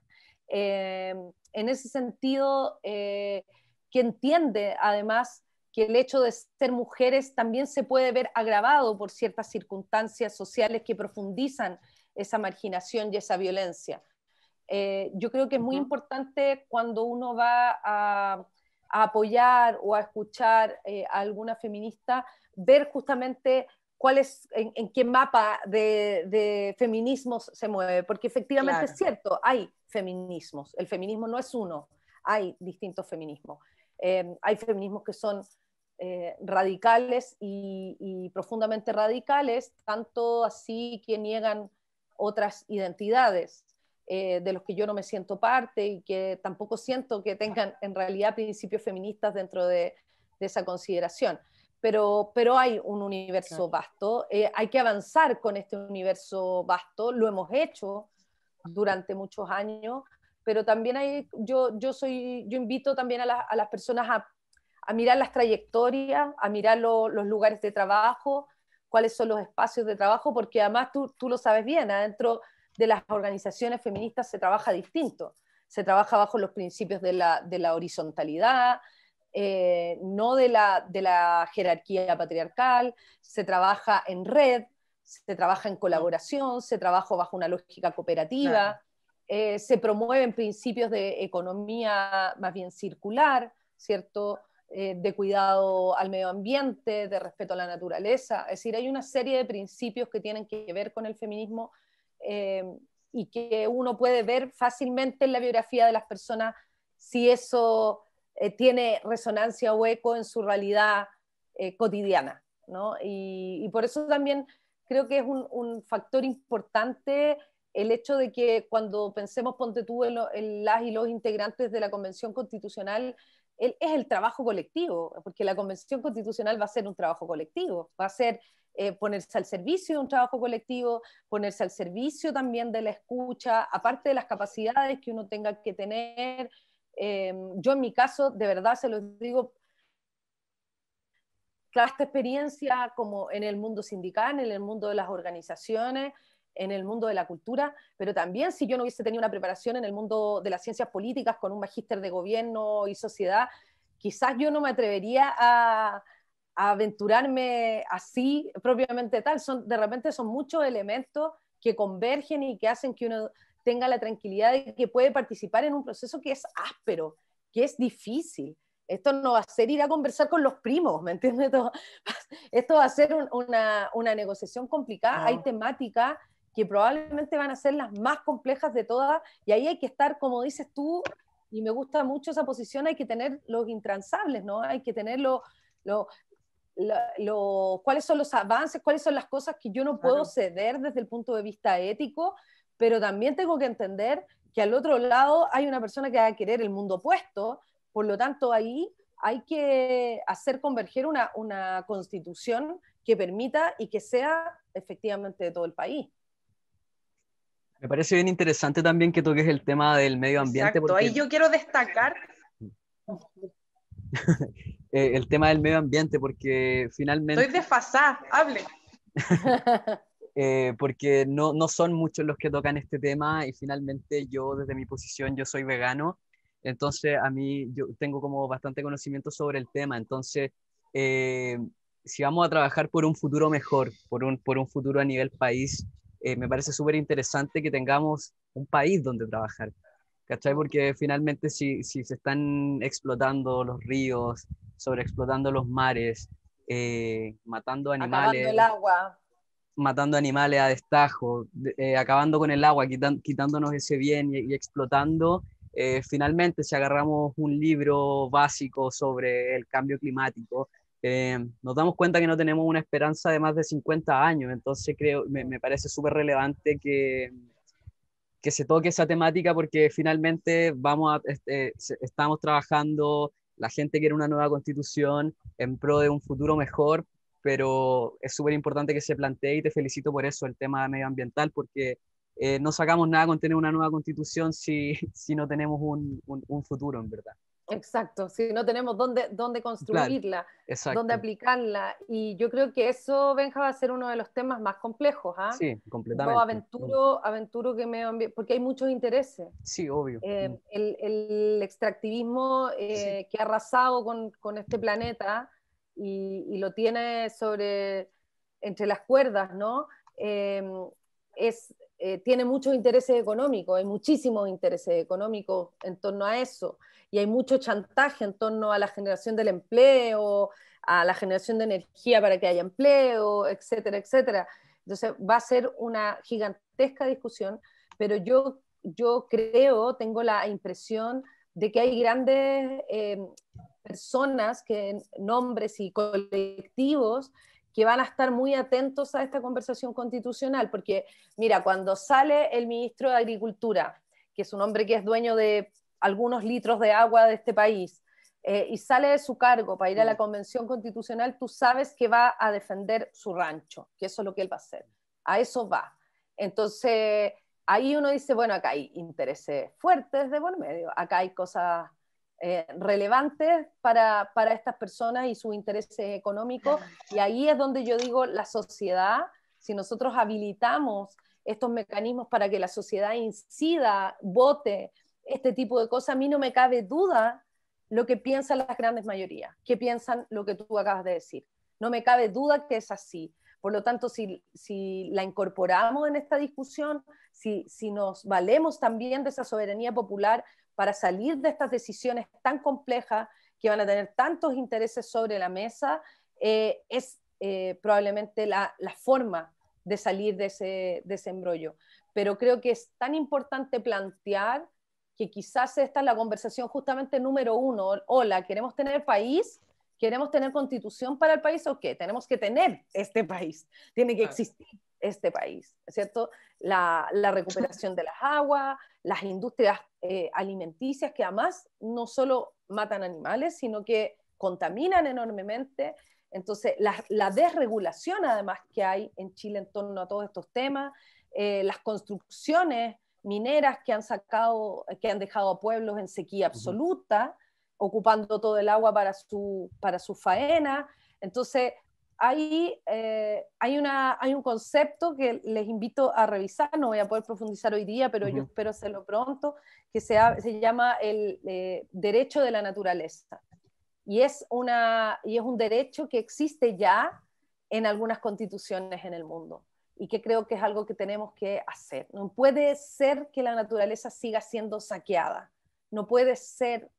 Speaker 2: En ese sentido, que entiende además que el hecho de ser mujeres también se puede ver agravado por ciertas circunstancias sociales que profundizan esa marginación y esa violencia. Yo creo que es muy importante cuando uno va a apoyar o a escuchar a alguna feminista, ver justamente en qué mapa de feminismos se mueve, porque efectivamente es cierto, hay feminismos, el feminismo no es uno, hay distintos feminismos. Hay feminismos que son radicales y profundamente radicales, tanto así que niegan otras identidades, de los que yo no me siento parte y que tampoco siento que tengan en realidad principios feministas dentro de esa consideración. Pero hay un universo vasto, hay que avanzar con este universo vasto, lo hemos hecho durante muchos años, pero también yo invito también a las personas a mirar las trayectorias, a mirar los lugares de trabajo, cuáles son los espacios de trabajo, porque además tú lo sabes bien, adentro de las organizaciones feministas se trabaja distinto, se trabaja bajo los principios de la horizontalidad, no de la jerarquía patriarcal, se trabaja en red, se trabaja en colaboración, se trabaja bajo una lógica cooperativa, se promueven principios de economía más bien circular, ¿cierto? De cuidado al medio ambiente, de respeto a la naturaleza. Es decir, hay una serie de principios que tienen que ver con el feminismo y que uno puede ver fácilmente en la biografía de las personas si eso tiene resonancia o eco en su realidad cotidiana, ¿no? Y por eso también creo que es un factor importante el hecho de que cuando pensemos, ponte tú, en las y los integrantes de la Convención Constitucional, es el trabajo colectivo, porque la Convención Constitucional va a ser un trabajo colectivo, va a ser ponerse al servicio de un trabajo colectivo, ponerse al servicio también de la escucha, aparte de las capacidades que uno tenga que tener. Yo en mi caso, de verdad se los digo, claro, esta experiencia como en el mundo sindical, en el mundo de las organizaciones, en el mundo de la cultura, pero también si yo no hubiese tenido una preparación en el mundo de las ciencias políticas con un magíster de gobierno y sociedad, quizás yo no me atrevería a aventurarme así propiamente tal. De repente son muchos elementos que convergen y que hacen que uno tenga la tranquilidad de que puede participar en un proceso que es áspero, que es difícil. Esto no va a ser ir a conversar con los primos, ¿me entiendes? Esto va a ser una negociación complicada. Hay temáticas que probablemente van a ser las más complejas de todas, y ahí hay que estar, como dices tú, y me gusta mucho esa posición, hay que tener los intransables, ¿no? Hay que tener cuáles son los avances, cuáles son las cosas que yo no puedo ceder desde el punto de vista ético, pero también tengo que entender que al otro lado hay una persona que va a querer el mundo opuesto, por lo tanto ahí hay que hacer converger una constitución que permita y que sea efectivamente de todo el país.
Speaker 1: Me parece bien interesante también que toques el tema del medio ambiente.
Speaker 4: Exacto,
Speaker 1: porque
Speaker 4: ahí yo quiero destacar
Speaker 1: el tema del medio ambiente, porque finalmente...
Speaker 4: Estoy desfasada, hable.
Speaker 1: Porque no son muchos los que tocan este tema, y finalmente yo desde mi posición yo soy vegano, entonces a mí yo tengo como bastante conocimiento sobre el tema. Entonces si vamos a trabajar por un futuro mejor, por un futuro a nivel país, me parece súper interesante que tengamos un país donde trabajar, ¿cachai? Porque finalmente si se están explotando los ríos, sobreexplotando los mares, matando animales,
Speaker 2: acabando el agua,
Speaker 1: matando animales a destajo, acabando con el agua, quitándonos ese bien y explotando, finalmente si agarramos un libro básico sobre el cambio climático, nos damos cuenta que no tenemos una esperanza de más de 50 años, entonces me parece súper relevante que se toque esa temática porque finalmente estamos trabajando, la gente quiere una nueva constitución en pro de un futuro mejor, pero es súper importante que se plantee, y te felicito por eso, el tema medioambiental, porque no sacamos nada con tener una nueva constitución si no tenemos un futuro, en verdad.
Speaker 2: Exacto, si no tenemos dónde construirla,
Speaker 1: claro,
Speaker 2: dónde aplicarla. Y yo creo que eso, Benja, va a ser uno de los temas más complejos.
Speaker 1: Sí, completamente.
Speaker 2: Yo aventuro que porque hay muchos intereses.
Speaker 1: Sí, obvio.
Speaker 2: El extractivismo
Speaker 1: Sí.
Speaker 2: que ha arrasado con este planeta y lo tiene entre las cuerdas, ¿no? Tiene muchos intereses económicos, hay muchísimos intereses económicos en torno a eso, y hay mucho chantaje en torno a la generación del empleo, a la generación de energía para que haya empleo, etcétera, etcétera. Entonces va a ser una gigantesca discusión, pero yo creo, tengo la impresión de que hay grandes personas, nombres y colectivos que van a estar muy atentos a esta conversación constitucional, porque mira, cuando sale el ministro de Agricultura, que es un hombre que es dueño de algunos litros de agua de este país, y sale de su cargo para ir a la convención constitucional, tú sabes que va a defender su rancho, que eso es lo que él va a hacer, a eso va. Entonces, ahí uno dice, bueno, acá hay intereses fuertes de por medio, acá hay cosas relevantes para estas personas y sus intereses económicos, y ahí es donde yo digo, la sociedad, si nosotros habilitamos estos mecanismos para que la sociedad incida, vote, este tipo de cosas, a mí no me cabe duda lo que piensan las grandes mayorías, que piensan lo que tú acabas de decir. No me cabe duda que es así. Por lo tanto, si la incorporamos en esta discusión, si nos valemos también de esa soberanía popular para salir de estas decisiones tan complejas que van a tener tantos intereses sobre la mesa, es probablemente la forma de salir de ese embrollo. Pero creo que es tan importante plantear que quizás esta es la conversación justamente número uno. Hola, ¿queremos tener país? ¿Queremos tener constitución para el país o qué? Tenemos que tener este país, tiene que existir este país, ¿cierto? La recuperación de las aguas, las industrias alimenticias que además no solo matan animales, sino que contaminan enormemente. Entonces, la desregulación además que hay en Chile en torno a todos estos temas, las construcciones mineras que han dejado a pueblos en sequía absoluta, ocupando todo el agua para su faena. Entonces, hay un concepto que les invito a revisar, no voy a poder profundizar hoy día, pero yo espero hacerlo pronto, que se llama el derecho de la naturaleza. Y es un derecho que existe ya en algunas constituciones en el mundo, y que creo que es algo que tenemos que hacer. No puede ser que la naturaleza siga siendo saqueada. No puede ser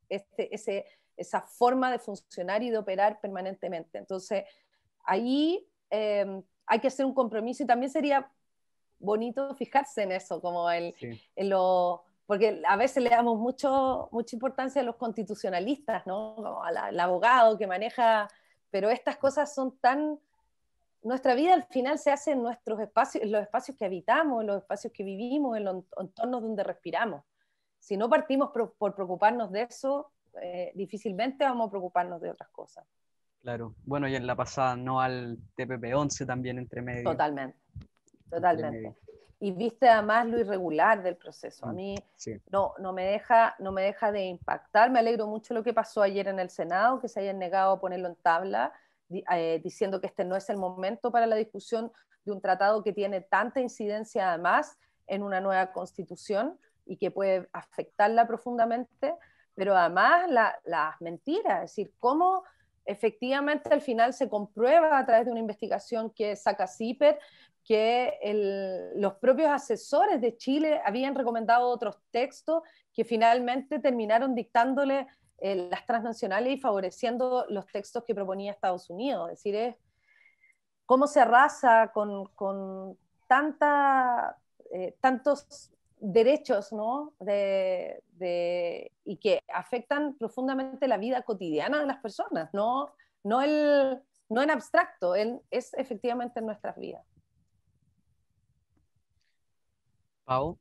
Speaker 2: esa forma de funcionar y de operar permanentemente. Entonces, ahí hay que hacer un compromiso, y también sería bonito fijarse en eso, como porque a veces le damos mucha importancia a los constitucionalistas, ¿no? Como al abogado que maneja, pero estas cosas son tan... Nuestra vida al final se hace en nuestros espacios, en los espacios que habitamos, en los espacios que vivimos, en los entornos donde respiramos. Si no partimos por preocuparnos de eso, difícilmente vamos a preocuparnos de otras cosas.
Speaker 1: Claro, bueno, y en la pasada no al TPP-11 también entre medio.
Speaker 2: Totalmente. Y viste además lo irregular del proceso. A mí no me deja de impactar. Me alegro mucho lo que pasó ayer en el Senado, que se hayan negado a ponerlo en tabla, diciendo que este no es el momento para la discusión de un tratado que tiene tanta incidencia además en una nueva constitución y que puede afectarla profundamente, pero además las mentiras, es decir, cómo efectivamente al final se comprueba a través de una investigación que saca CIPER que los propios asesores de Chile habían recomendado otros textos que finalmente terminaron dictándole las transnacionales y favoreciendo los textos que proponía Estados Unidos. Es decir, cómo se arrasa con tantos derechos, ¿no? Y que afectan profundamente la vida cotidiana de las personas, ¿no? no en abstracto, es efectivamente en nuestras vidas.
Speaker 1: Pau.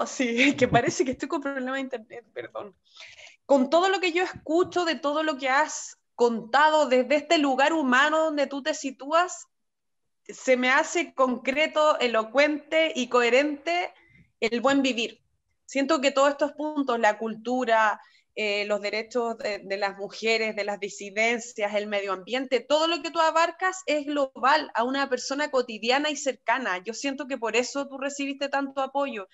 Speaker 4: Sí, que parece que estoy con problemas de internet, perdón. Con todo lo que yo escucho, de todo lo que has contado desde este lugar humano donde tú te sitúas, se me hace concreto, elocuente y coherente el buen vivir. Siento que todos estos puntos, la cultura, los derechos de las mujeres, de las disidencias, el medio ambiente, todo lo que tú abarcas es global a una persona cotidiana y cercana. Yo siento que por eso tú recibiste tanto apoyo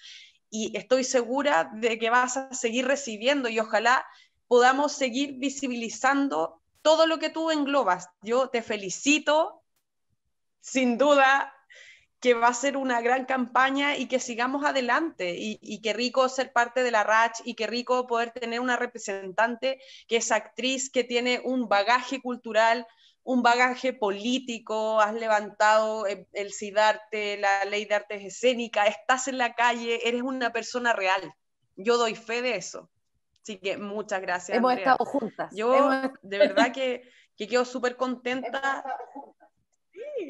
Speaker 4: y estoy segura de que vas a seguir recibiendo y ojalá podamos seguir visibilizando todo lo que tú englobas. Yo te felicito, sin duda que va a ser una gran campaña y que sigamos adelante y qué rico ser parte de la RACH y qué rico poder tener una representante que es actriz, que tiene un bagaje cultural, un bagaje político, has levantado el CIDARTE, la Ley de Artes Escénicas, estás en la calle, eres una persona real. Yo doy fe de eso. Así que muchas gracias,
Speaker 2: Hemos
Speaker 4: Andrea.
Speaker 2: estado juntas.
Speaker 4: Yo de verdad que quedo súper contenta.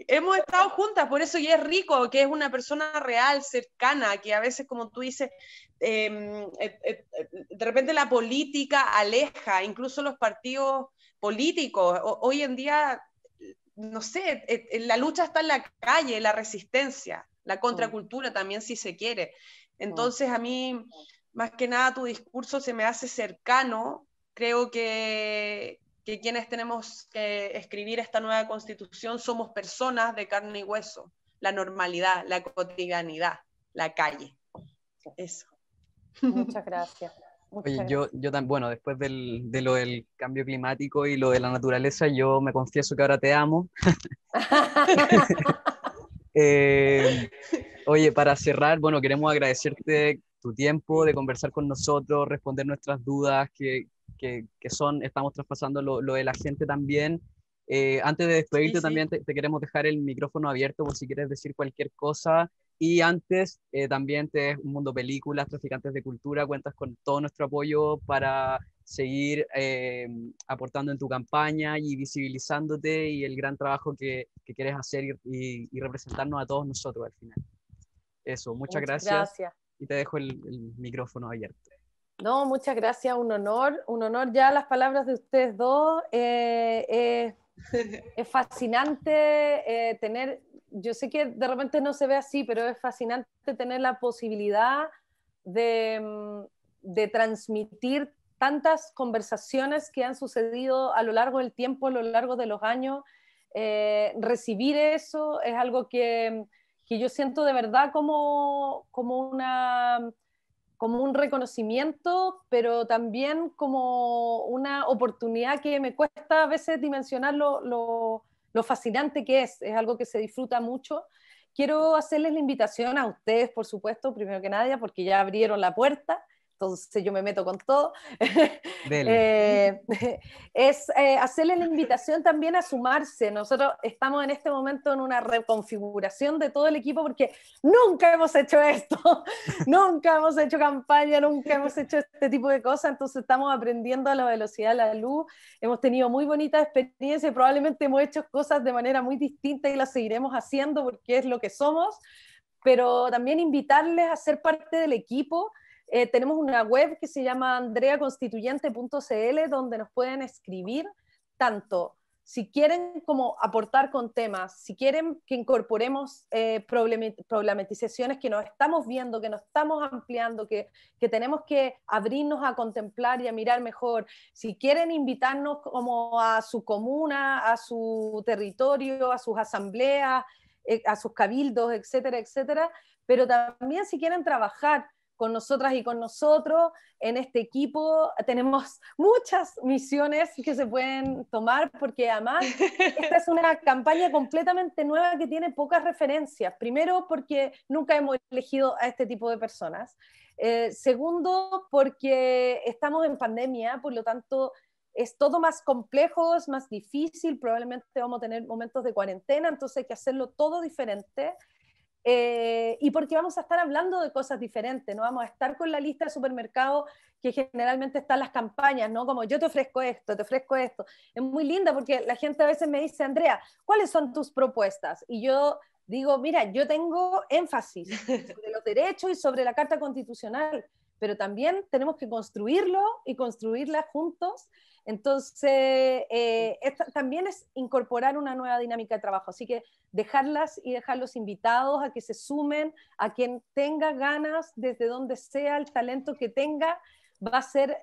Speaker 4: Hemos estado juntas, por eso ya es rico, que es una persona real, cercana, que a veces, como tú dices, de repente la política aleja, incluso los partidos políticos. Hoy en día, no sé, la lucha está en la calle, la resistencia, la contracultura también, si se quiere. Entonces, a mí, más que nada, tu discurso se me hace cercano. Creo que quienes tenemos que escribir esta nueva constitución somos personas de carne y hueso, la normalidad, la cotidianidad, la calle. Eso.
Speaker 2: Muchas gracias.
Speaker 1: Oye, yo también, bueno, después de lo del cambio climático y lo de la naturaleza, yo me confieso que ahora te amo. Oye, para cerrar, bueno, queremos agradecerte tu tiempo de conversar con nosotros, responder nuestras dudas, estamos traspasando lo de la gente también. Antes de despedirte,
Speaker 4: Sí.
Speaker 1: también te queremos dejar el micrófono abierto por si quieres decir cualquier cosa. Y antes, también Un Mundo Películas, Traficantes de Cultura, cuentas con todo nuestro apoyo para seguir aportando en tu campaña y visibilizándote y el gran trabajo que quieres hacer y representarnos a todos nosotros al final. Eso, muchas gracias. Y te dejo el micrófono abierto.
Speaker 2: No, muchas gracias, un honor ya las palabras de ustedes dos. Es fascinante tener, yo sé que de repente no se ve así, pero es fascinante tener la posibilidad de transmitir tantas conversaciones que han sucedido a lo largo del tiempo, a lo largo de los años. Recibir eso es algo que yo siento de verdad como un reconocimiento, pero también como una oportunidad que me cuesta a veces dimensionar lo fascinante que es algo que se disfruta mucho. Quiero hacerles la invitación a ustedes, por supuesto, primero que nada, porque ya abrieron la puerta, entonces yo me meto con todo. Hacerles la invitación también a sumarse. Nosotros estamos en este momento en una reconfiguración de todo el equipo porque nunca hemos hecho esto, nunca hemos hecho campaña, nunca hemos hecho este tipo de cosas, entonces estamos aprendiendo a la velocidad de la luz. Hemos tenido muy bonitas experiencias, probablemente hemos hecho cosas de manera muy distinta y las seguiremos haciendo porque es lo que somos, pero también invitarles a ser parte del equipo. Tenemos una web que se llama andreaconstituyente.cl donde nos pueden escribir tanto si quieren como aportar con temas, si quieren que incorporemos problematizaciones que nos estamos viendo, que nos estamos ampliando, que tenemos que abrirnos a contemplar y a mirar mejor, si quieren invitarnos como a su comuna, a su territorio, a sus asambleas, a sus cabildos, etcétera, etcétera, pero también si quieren trabajar con nosotras y con nosotros en este equipo, tenemos muchas misiones que se pueden tomar, porque además esta es una campaña completamente nueva que tiene pocas referencias. Primero, porque nunca hemos elegido a este tipo de personas. Segundo, porque estamos en pandemia, por lo tanto es todo más complejo, es más difícil, probablemente vamos a tener momentos de cuarentena, entonces hay que hacerlo todo diferente. y porque vamos a estar hablando de cosas diferentes, no vamos a estar con la lista de supermercados que generalmente están las campañas, ¿no? Como yo te ofrezco esto, te ofrezco esto. Es muy linda porque la gente a veces me dice, Andrea, ¿cuáles son tus propuestas? Y yo digo, mira, yo tengo énfasis sobre los derechos y sobre la Carta Constitucional, pero también tenemos que construirlo y construirla juntos. Entonces, también es incorporar una nueva dinámica de trabajo, así que dejarlas y dejarlos invitados a que se sumen, a quien tenga ganas, desde donde sea el talento que tenga, va a ser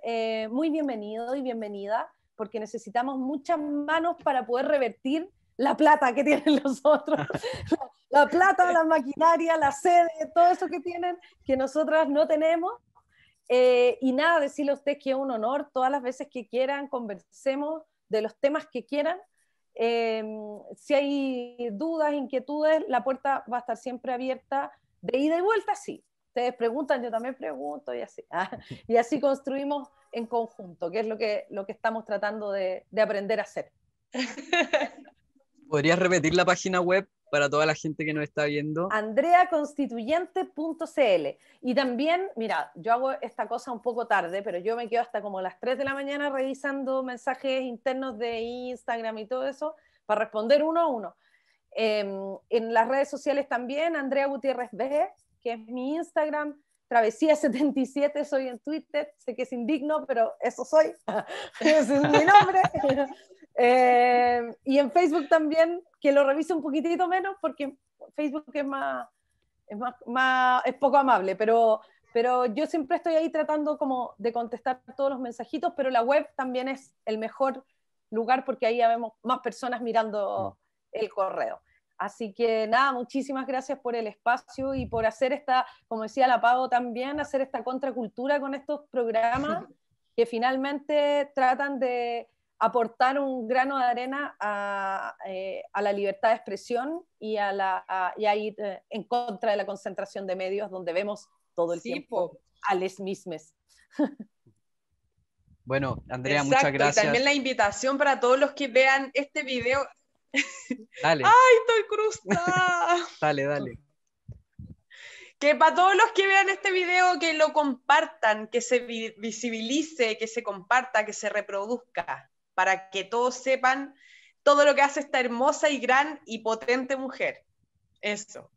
Speaker 2: muy bienvenido y bienvenida, porque necesitamos muchas manos para poder revertir la plata que tienen los otros, la plata, la maquinaria, la sede, todo eso que tienen, que nosotras no tenemos. Y nada, decirle a ustedes que es un honor, todas las veces que quieran, conversemos de los temas que quieran. Si hay dudas, inquietudes, la puerta va a estar siempre abierta, de ida y vuelta, sí. Ustedes preguntan, yo también pregunto, y así. Y así construimos en conjunto, que es lo que estamos tratando de aprender a hacer.
Speaker 1: ¿Podrías repetir la página web para toda la gente que nos está viendo?
Speaker 2: andreaconstituyente.cl. Y también, mira, yo hago esta cosa un poco tarde, pero yo me quedo hasta como las 3 de la mañana revisando mensajes internos de Instagram y todo eso para responder uno a uno. En las redes sociales también, Andrea Gutiérrez B, que es mi Instagram, Travesía77 soy en Twitter, sé que es indigno, pero eso soy, ese es mi nombre. Y en Facebook también, que lo reviso un poquitito menos, porque Facebook es poco amable, pero yo siempre estoy ahí tratando como de contestar todos los mensajitos, pero la web también es el mejor lugar porque ahí ya vemos más personas mirando el correo. Así que nada, muchísimas gracias por el espacio y por hacer esta, como decía la Pavo también, hacer esta contracultura con estos programas que finalmente tratan de aportar un grano de arena a la libertad de expresión y a ir en contra de la concentración de medios donde vemos todo el tiempo a les mismes.
Speaker 1: Bueno, Andrea,
Speaker 4: exacto,
Speaker 1: muchas gracias.
Speaker 4: Y también la invitación para todos los que vean este video.
Speaker 1: Dale.
Speaker 4: ¡Ay, estoy cruzada!
Speaker 1: Dale.
Speaker 4: Que para todos los que vean este video, que lo compartan, que se visibilice, que se comparta, que se reproduzca, para que todos sepan todo lo que hace esta hermosa y gran y potente mujer. Eso.